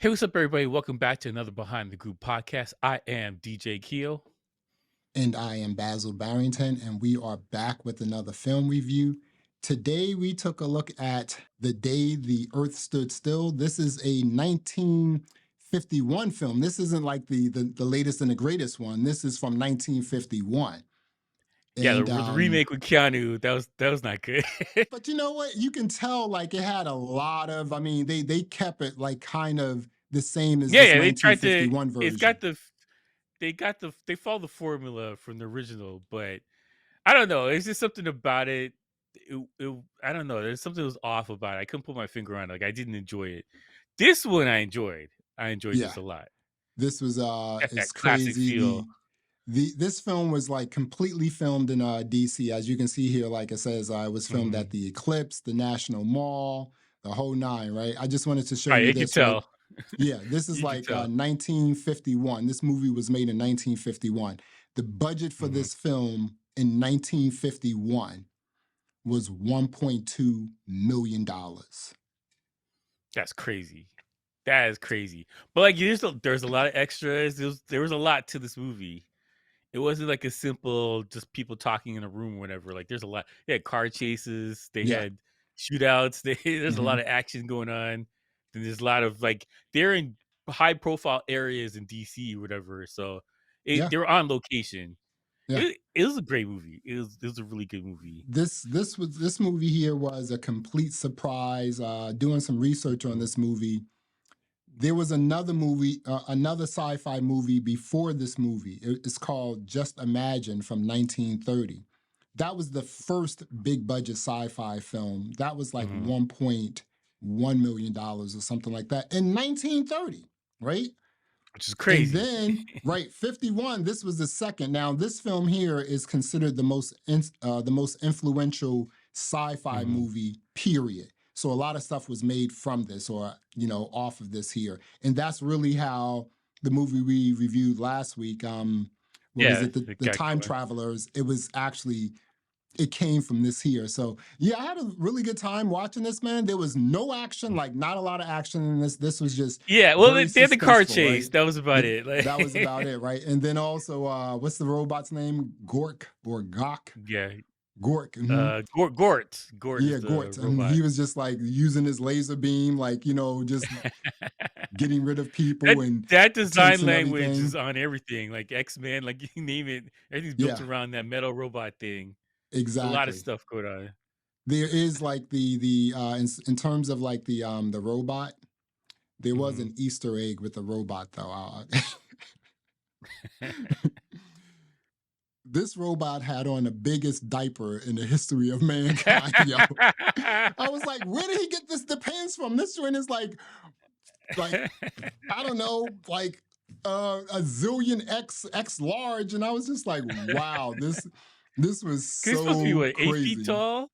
Hey, what's up, everybody? Welcome back to another Behind the Group podcast. I am DJ Keo. And I am Basil Barrington, and we are back with another film review. Today, we took a look at The Day the Earth Stood Still. This is a 1951 film. This isn't like the latest and the greatest one. This is from 1951. Yeah, And the remake with Keanu, that was not good. but you know what? You can tell like it had a lot of. I mean, they kept it like kind of the same as this Yeah, they tried to. 1951 It's got version. they follow the formula from the original, but I don't know. It's just something about it. I don't know. There's something that was off about it. I couldn't put my finger on it. Like I didn't enjoy it. This one I enjoyed. I enjoyed Yeah, this a lot. this was Got it's that classic crazy. feel. This film was like completely filmed in DC. As you can see here, like it says, it was filmed Mhm. at the Eclipse, the National Mall, the whole nine, right? I just wanted to show Right, you you can this, right? tell. Yeah, this is You can like tell. 1951. This movie was made in 1951. The budget for Mhm. this film in 1951 was $1.2 million. That's crazy. That is crazy. But like there's a lot of extras. There was a lot to this movie. It wasn't like a simple just people talking in a room or whatever. Like there's a lot. They had car chases, they Yeah. had shootouts, there's a lot Mhm. of action going on. And there's a lot of like they're in high profile areas in DC or whatever. So Yeah. they were on location. Yeah. It was a great movie. It was a really good movie. This movie here was a complete surprise. Doing some research on Mhm. this movie, there was another movie, another sci-fi movie before this movie. It's called Just Imagine from 1930. That was the first big budget sci-fi film. That was like Mhm. $1.1 million or something like that in 1930, right? Which is And crazy. then, right, 51, this was the second. Now, this film here is considered the most influential sci-fi Mhm. movie, period. So a lot of stuff was made from this or, off of this here. And that's really how the movie we reviewed last week, what was Yeah, it? The, it the got Time going. Travelers, it came from this here. So yeah, I had a really good time watching this, man. There was no action, like not a lot of action in this. This was just Yeah, well, very they had the car suspenseful, chase. right? That was about it. That was about Like, it, right? And then also, what's the robot's name? Gork or Gok? yeah, Gork. Mhm. Gort is Yeah, the Gort. And robot. he was just like using his laser beam, like, just getting rid of people that and that tanks design and language is everything. on everything. Like X-Men, like you name it, everything's built Yeah, around that metal robot thing. There's a lot of exactly. stuff going on. There is like in terms of like the robot, there was Mhm. an Easter egg with the robot though. This robot had on the biggest diaper in the history of mankind, yo. I was like, where did he get the pants from? This joint is like I don't know, like a zillion X large, and I was just like, wow, this was 'Cause he's supposed to be so what, 8 feet crazy. tall?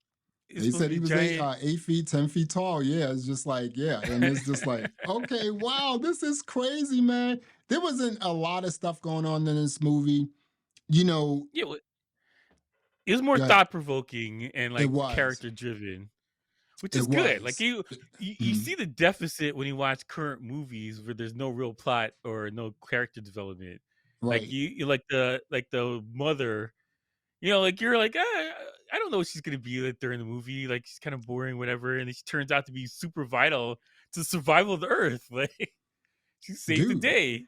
He's They supposed to said be he was eight, giant. 8 feet, 10 feet tall. Yeah, it's just like yeah, and it's just like okay, wow, this is crazy, man. There wasn't a lot of stuff going on in this movie, you know. Yeah, it was more That thought provoking and it like was, character driven. Which it is good. Like was. you Mhm. see the deficit when you watch current movies where there's no real plot or no character development. Like Right. you like the mother, like you're like, I don't know what she's gonna be like during the movie. Like she's kind of boring, whatever, and then she turns out to be super vital to the survival of the Earth. Like she saved the Dude, day.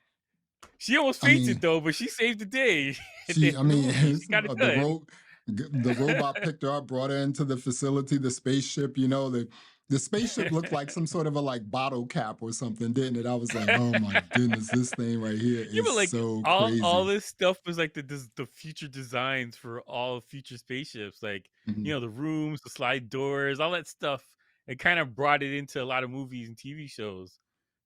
She almost I fainted mean, though, but she saved the day at the end I of the mean, movie. She got it done. the robot picked her up, brought her into the facility, the spaceship. The spaceship looked like some sort of a like bottle cap or something, didn't it? I was like, oh my goodness, this thing right here Yeah, but is like so all crazy. this stuff was like the future designs for all future spaceships, like Mhm. the rooms, the slide doors, all that stuff. It kind of brought it into a lot of movies and TV shows,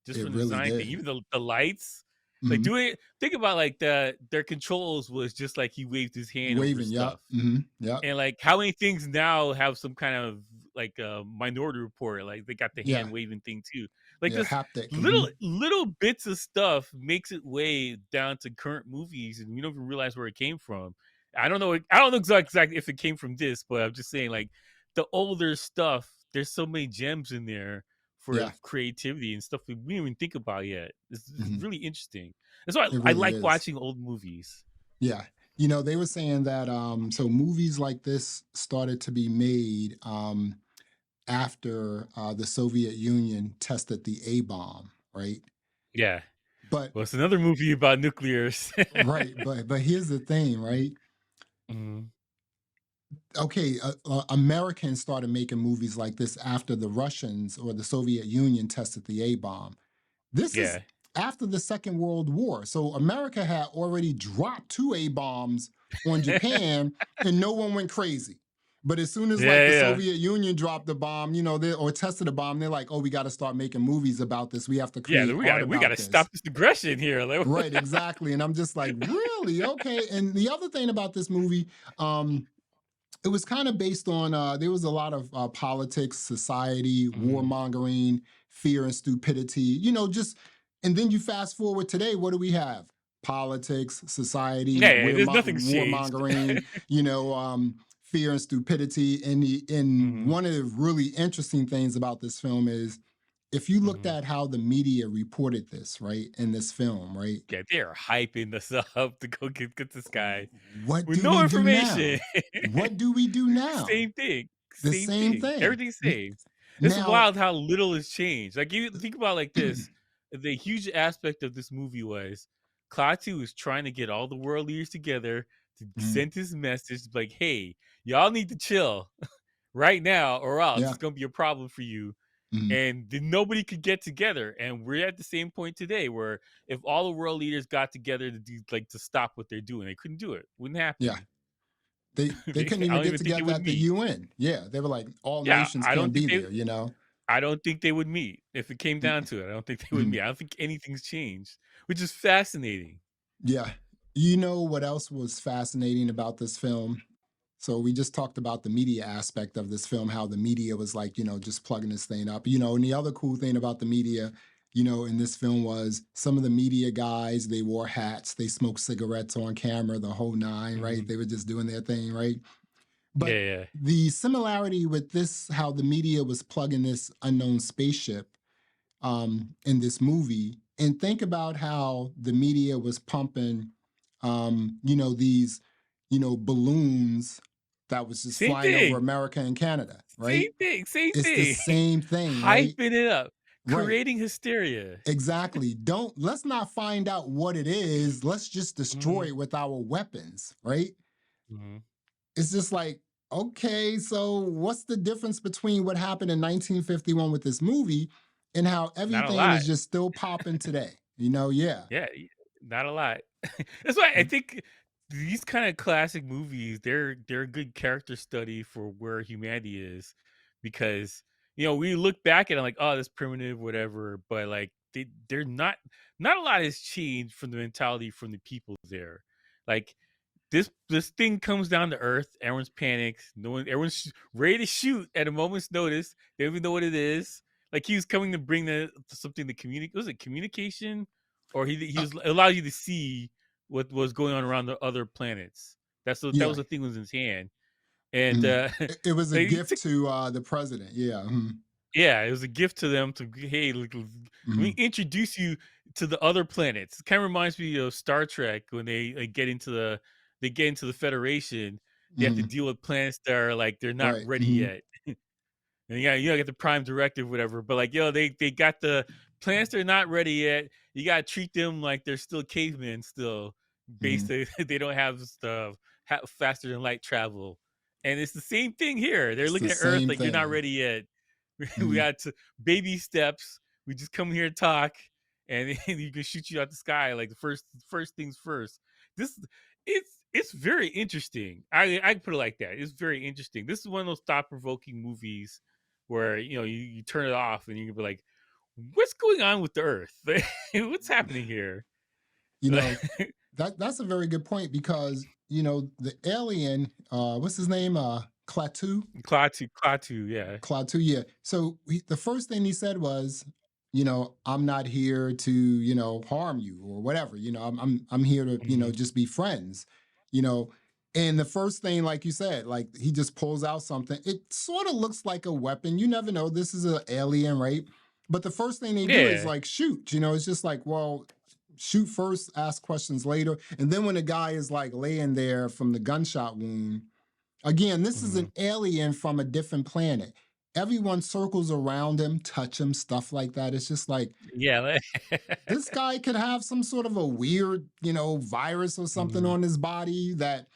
just It from the really design thing. did. Even the lights, like Mhm. think about like their controls was just like he waved his hand over Waving, yep. stuff, Yep. and like how many things now have some kind of like a Minority Report, like they got the Yeah. hand waving thing too. Like Yeah. this Haptic. little bits of stuff makes it way down to current movies, and we don't even realize where it came from. I don't know exactly if it came from this, but I'm just saying like the older stuff. There's so many gems in there for Yeah. creativity and stuff we didn't even think about yet. It's Mhm. really interesting. That's why It I really like is. watching old movies. Yeah. They were saying that so movies like this started to be made after the Soviet Union tested the A bomb, right? Yeah. But Well, it's another movie about nuclears. right, but here's the thing, right? Mhm. Okay, Americans started making movies like this after the Russians or the Soviet Union tested the A bomb. This is Yeah. after the Second World War. So America had already dropped two A bombs on Japan and no one went crazy. But as soon as like Yeah, the yeah. Soviet Union dropped the bomb, or tested a bomb, they're like, oh, we got to start making movies about this. We have to Yeah, create we art gotta about this. stop this aggression here. Like, Right, exactly. And I'm just like, really? Okay. And the other thing about this movie, it was kind of based on there was a lot of politics, society, mhm. warmongering, fear and stupidity, just and then you fast forward today, what do we have? Politics, society, Yeah, yeah, there's nothing's changed. warmongering, fear and stupidity. And Mhm, one of the really interesting things about this film is if you looked mhm. at how the media reported this, right, in this film, right? Yeah, they're hyping us up to go get this guy What with do no we do information. now? What do we do now? Same thing, The same same thing. thing. Everything's same. It's Now, wild how little has changed. Like, you think about it like this, the huge aspect of this movie was Klaatu was trying to get all the world leaders together to Mhm. send his message like, "Hey, y'all need to chill right now or else Yeah. it's gonna be a problem for you." Mhm. And then nobody could get together. And we're at the same point today where if all the world leaders got together to do like to stop what they're doing, they couldn't do it. Wouldn't Yeah. happen. They couldn't I even don't get even think they together would at the meet. UN. Yeah. They were like, all Yeah, nations can't be there, I don't think they would meet if it came down to it. I don't think they would Mhm. meet. I don't think anything's changed, which is fascinating. Yeah. You know what else was fascinating about this film? So we just talked about the media aspect of this film, how the media was like, just plugging this thing up, and the other cool thing about the media, in this film was some of the media guys, they wore hats, they smoked cigarettes on camera, the whole nine, right? Mhm. They were just doing their thing, right? Yeah, But yeah. the similarity with this, how the media was plugging this unknown spaceship in this movie, and think about how the media was pumping, these, balloons that was just Same flying over thing. America and Canada, right? Same thing. Same It's the thing. same thing, right? Hyping it up, Right. creating hysteria. Exactly. Let's not find out what it is. Let's just destroy Mhm. it with our weapons, right? Mhm. It's just like, okay, so what's the difference between what happened in 1951 with this movie and how Not a everything lot. is just still popping today? Yeah. Yeah, not a lot. That's why I Mm, think these kind of classic movies, they're a good character study for where humanity is, because we look back at it like, oh, that's primitive, whatever, but like they're not a lot has changed from the mentality from the people there. Like this thing comes down to earth, everyone's panicked, everyone's ready to shoot at a moment's notice. They don't even know what it is. Like he was coming to bring something to communicate. Was it communication, or he uh, was allows you to see what was going on around the other planets. That yeah. was the thing was in his hand, and Mm. It was a they gift to the president. Yeah. yeah, it was a gift to them to, hey, let me Mhm. introduce you to the other planets. It kind of reminds me of Star Trek when they get into the Federation. They have to Mhm. deal with planets that are like they're not Right. ready Mhm. yet. And yeah, get the prime directive, whatever. But like, they got the plants they're not ready yet. You gotta treat them like they're still cavemen, still based. Mhm. They don't have stuff faster than light travel, and it's the same thing here. They're It's the looking at Earth same like you're not thing. ready yet. We Mhm. got to baby steps. We just come here to talk, and you can shoot you out the sky like the first things first. This it's very interesting. I put it like that. It's very interesting. This is one of those thought provoking movies where you turn it off and you can be like, "What's going on with the Earth? What's happening here?" You know, that's a very good point because, the alien, what's his name? Klaatu? Klaatu, yeah. Klaatu, yeah. So the first thing he said was, I'm not here to, harm you or whatever. I'm here to, Hmm. just be friends. You know, and the first thing, like you said, like he just pulls out something. It sort of looks like a weapon. You never know. This is an alien, right? But the first thing they do is Yeah. like shoot, it's just like, well, shoot first, ask questions later. And then when the guy is like laying there from the gunshot wound, again, this is Mhm. an alien from a different planet. Everyone circles around him, touch him, stuff like that. It's just like Yeah, this guy could have some sort of a weird, virus or something Mhm, on his body that,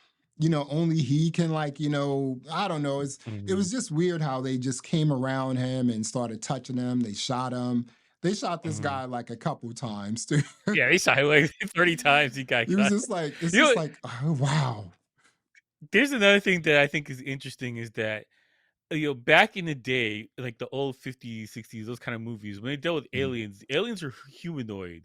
only he can like, I don't know. It mhm, was just weird how they just came around him and started touching him. They shot him. They shot this mhm. guy like a couple times too. Yeah, he shot him like 30 times, he got It was cut. just like, it's You know just what? like, oh, wow. There's another thing that I think is interesting is that, back in the day, like the old 50s, 60s, those kind of movies, when they dealt with Mhm. aliens, aliens are humanoid.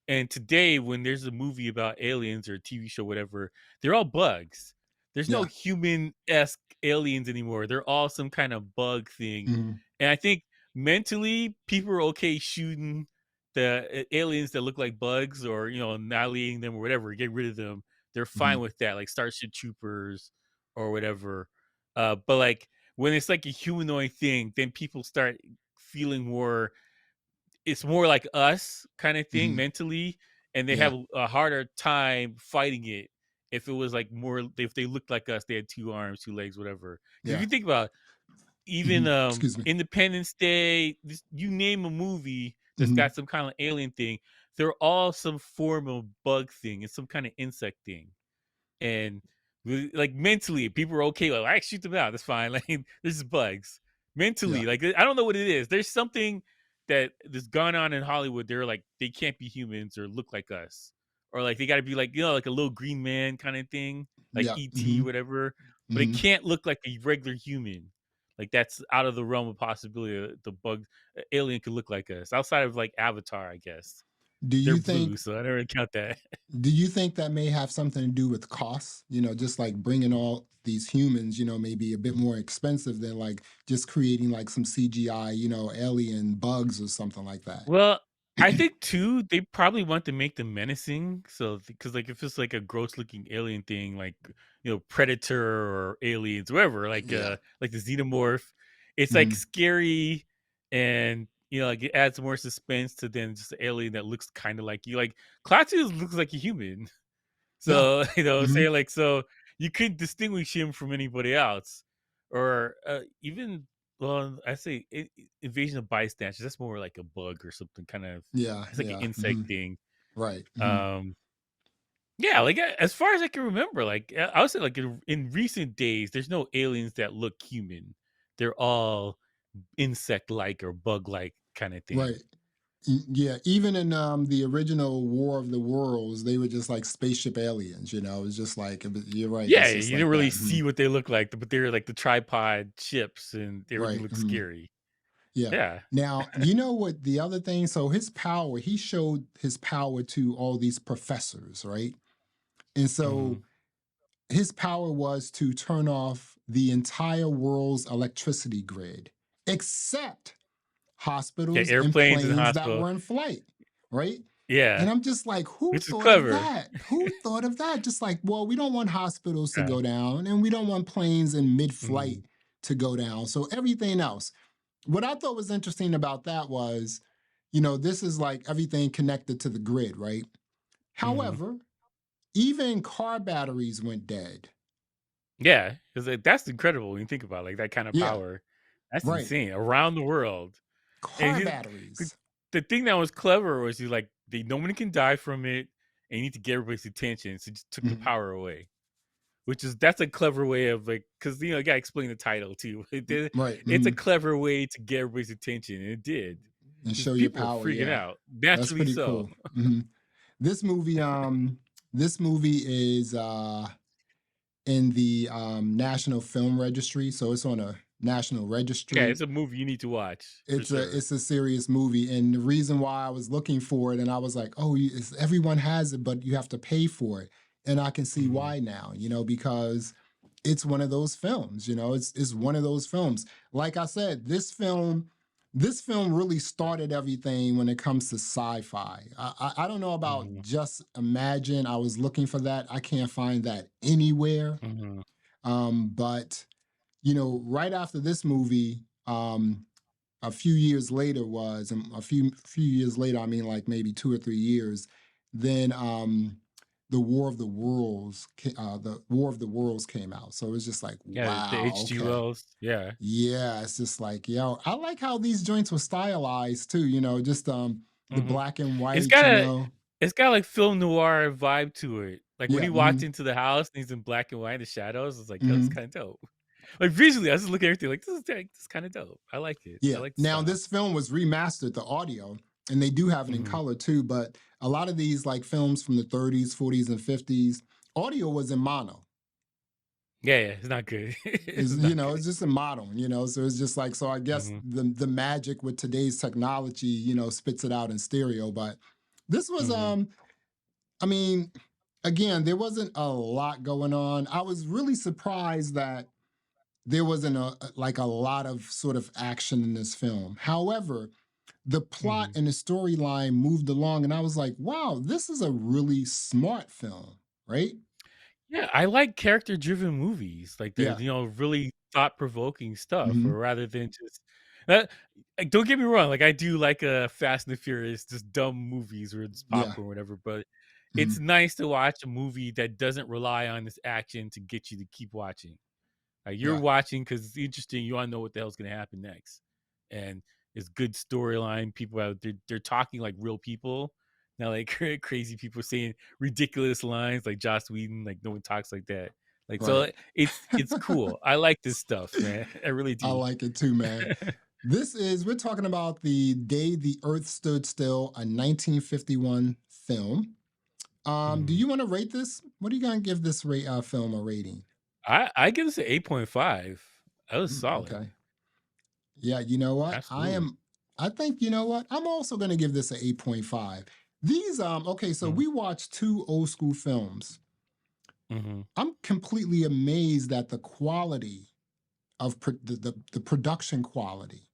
And today, when there's a movie about aliens or a TV show, whatever, they're all bugs. There's no Yeah. human-esque aliens anymore. They're all some kind of bug thing. Mhm. And I think mentally, people are okay shooting the aliens that look like bugs or, annihilating them or whatever, get rid of them. They're fine Mhm. with that, like Starship Troopers or whatever. But like when it's like a humanoid thing, then people start feeling more it's more like us kind of thing Mhm. mentally, and they Yeah. have a harder time fighting it if it was like more if they looked like us, they had 2 arms, 2 legs, whatever. Because if Yeah. you think about even, Mhm. Excuse me. Independence Day, this you name a movie that's Mhm. got some kind of alien thing, they're all some form of bug thing, it's some kind of insect thing. And like mentally, people are okay. Like, I shoot them out. That's fine. Like, this is bugs. Yeah. Mentally, like, I don't know what it is. There's something that's gone on in Hollywood. They're like, they can't be humans or look like us, or like they got to be like, like a little green man kind of thing, like Yeah. ET, Mhm. whatever. But it Mhm. can't look like a regular human. Like that's out of the realm of possibility. The bug alien could look like us outside of like Avatar, I guess. Do They're you blue, think so I never count that. Do you think that may have something to do with costs? Just like bringing all these humans, maybe a bit more expensive than like just creating like some CGI, alien bugs or something like that. Well, I think too, they probably want to make them menacing. So, because like if it's like a gross looking alien thing, like Predator or aliens, whatever, Yeah. like the xenomorph, it's like Hmm. scary and like it adds more suspense to than just an alien that looks kind of like you. Like Claudius looks like a human. Yeah. So, Hmm. say like so you could distinguish him from anybody else, or even I say invasion of bystanders. That's more like a bug or something. Kind of, Yeah. it's like an Yeah. insect Hmm. thing. Right. Hmm. Um, yeah, like as far as I can remember, like I would say, like in recent days, there's no aliens that look human. They're all insect-like or bug-like kind of thing. Right. Yeah. Even in the original War of the Worlds, they were just like spaceship aliens. It's just like you're right. Yeah, It's just you like didn't really that. Mhm. see what they look like, but they're like the tripod ships, and everything Right. looks Mhm. scary. Yeah. Yeah. Now, you know what the other thing? So his power, he showed his power to all these professors, right? And so Mhm. his power was to turn off the entire world's electricity grid, except Yeah, hospitals and airplanes in the planes that hospital. were in flight, right? Yeah, And I'm just like, who which is thought of clever. that? Who thought of that? Just like, well, we don't want hospitals to Yeah. go down and we don't want planes in mid Mhm, flight to go down. So everything else. What I thought was interesting about that was, this is like everything connected to the grid, right? mhm. However, even car batteries went dead. Yeah, 'cause, like, that's incredible when you think about, like, that kind of Yeah, power. That's right. insane, around the world. And Car you the batteries. the thing that was clever was you like, they no one can die from it, and you need to get everybody's attention, so just took the Mhm. power away, which is that's a clever way of, like, because you gotta explain the title too. Right. It's a Mhm. clever way to get everybody's attention, and it did, And because show your people were power. freaking Yeah. out, That's naturally pretty so. cool. Mhm. This movie, this movie is in the National Film Registry. So it's on a national Yeah, registry. it's a movie you need to watch for it's a sure. it's a serious movie, and the reason why I was looking for it, and I was like, oh, everyone has it, but you have to pay for it, and I can see Mhm, why now, because it's one of those films. It's one of those films. Like I said, this film really started everything when it comes to sci-fi. I don't know about mhm, Just Imagine. I was looking for that. I can't find that anywhere. mhm. But right after this movie, a few years later was, and a few years later, I mean like maybe 2 or 3 years, then the War of the Worlds came out. So it was just like, Yeah, the wow, H.G. okay. Wells. Yeah. Yeah, it's just like, yo, I like how these joints were stylized too, just the Hmm. black and It's white, got a it's got like film noir vibe to it. Like when Yeah. he walked into the house and he's in black and white, the shadows. It's like, yo, this is Hmm. kind of dope. Like visually, I was just looking at everything like this is kind of dope. I like it. I Yeah. like the Now style. this film was remastered, the audio, and they do have it in Hmm. color too, but a lot of these like films from the 30s, 40s, and 50s, audio was in mono. Yeah, yeah, it's not good. It's Is not good. it's just a mono, so it's just like, so I guess Hmm. the magic with today's technology, spits it out in stereo. But this was Hmm. I mean, again, there wasn't a lot going on. I was really surprised that there wasn't like a lot of sort of action in this film. However, the plot Hmm. and the storyline moved along, and I was like, wow, this is a really smart film, right? Yeah, I like character-driven movies, like they're, Yeah. really thought-provoking stuff, or Hmm. rather than just uh, like, don't get me wrong, like, I do like, Fast and the Furious, just dumb movies where it's Yeah. popcorn or whatever, but it's Hmm. nice to watch a movie that doesn't rely on this action to get you to keep watching. Like, you're Yeah. watching because it's interesting, you wanna know what the hell's gonna happen next, and it's good storyline, people out they're talking like real people, not like crazy people saying ridiculous lines like Joss Whedon, like, no one talks like that. Like, so Right. it's cool. I like this stuff, man. I really I do. like it too, man. We're talking about The Day the Earth Stood Still, a 1951 film. Do Mhm. you want to rate this? What are you going to give this film a rating? I give this an 8.5. That was solid. Okay. Yeah, you know what? Absolutely. I think, you know what? I'm also going to give this an 8.5. These, okay, so Mhm. we watched two old school films. Mhm. I'm completely amazed at the quality of the production quality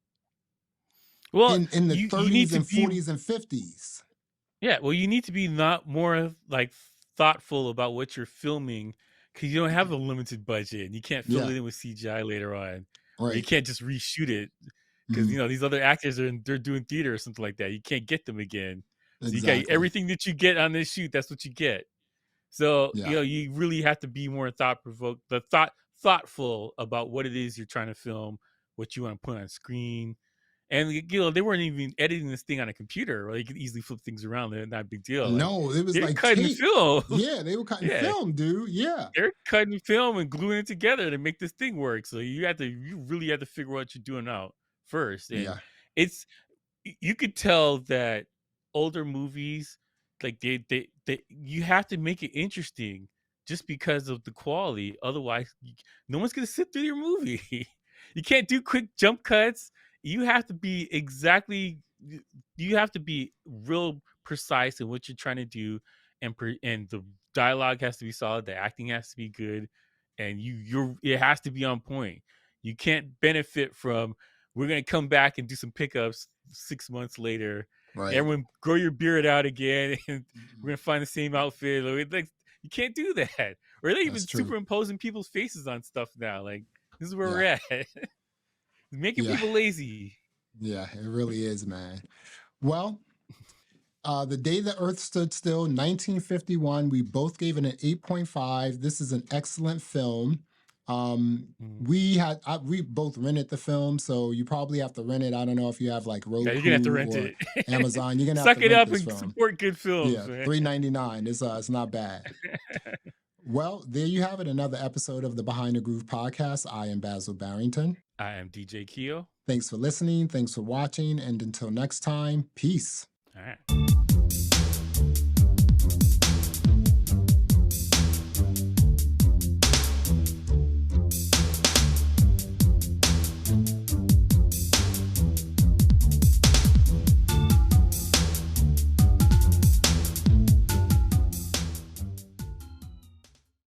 Well, in the you need 30s to and be. 40s and 50s. Yeah, well, you need to be not more like thoughtful about what you're filming because you don't have a limited budget and you can't fill Yeah, it in with CGI later on, or you right. can't just reshoot it because Mhm. these other actors they're doing theater or something like that. You can't get them again, so you got Exactly. everything that you get on this shoot. That's what you get. So Yeah. you really have to be more thoughtful about what it is you're trying to film, what you want to put on screen, and they weren't even editing this thing on a computer. Where you could easily flip things around. They're not a big deal. Like No, it was they're like cutting tape. film. Yeah, they were cutting Yeah, film, dude. Yeah. they're cutting film and gluing it together to make this thing work. So you really have to figure out what you're doing out first. And Yeah. it's you could tell that older movies, like they you have to make it interesting just because of the quality. Otherwise, no one's gonna sit through your movie. You can't do quick jump cuts. You have to be you have to be real precise in what you're trying to do, and the dialogue has to be solid. The acting has to be good, and it has to be on point. You can't benefit from we're gonna come back and do some pickups 6 months later. Right. Everyone grow your beard out again, and we're Mhm. gonna find the same outfit. Like you can't do that. Or they That's even true. superimposing people's faces on stuff now. Like this is where we're Yeah. at. Making Yeah. people lazy. Yeah. It really is, man. Well, The Day the Earth Stood Still, 1951. We both gave it an 8.5. This is an excellent film. Mhm. We both rented the film, so you probably have to rent it. I don't know if you have like Yeah, you're gonna have to Roku rent or it. Amazon. You're gonna have to Suck it rent up this and film. support good films, Yeah, man. $3.99. It's not bad. Well, there you have it. Another episode of the Behind the Groove podcast. I am Basil Barrington. I am DJ Keo. Thanks for listening. Thanks for watching. And until next time, peace. All right.